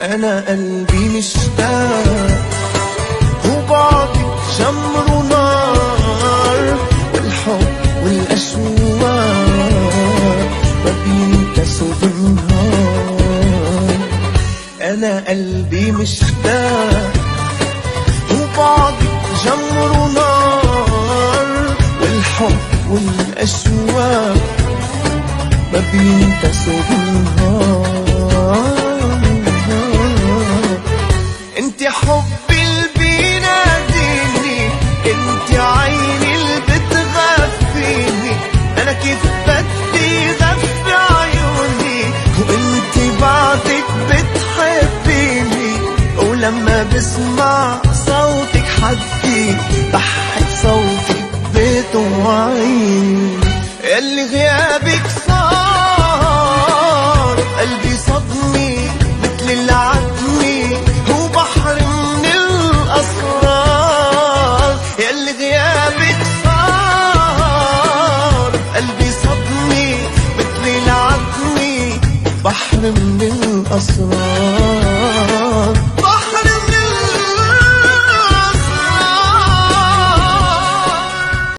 أنا قلبي مشتاق وبعدك جمر ونار، والحب والأشواق ما بينكسوا بالنهار. أنا قلبي مشتاق وبعدك جمر ونار، والحب والأشواق ما بينكسوا بالنهار. انت حبي اللي بيناديني، انت عيني اللي بتغفيني، انا كيف بدي غفي عيوني، وانت بعدك بتحبيني، ولما بسمع صوتك حدي بحب صوتك بتوعيني. ياللي غيابك صار قلبي صدمي مثل العتمي، وبحر من الأسرار. ياللي غيابك صار قلبي صدمي مثل العتمي، بحر من الأسرار.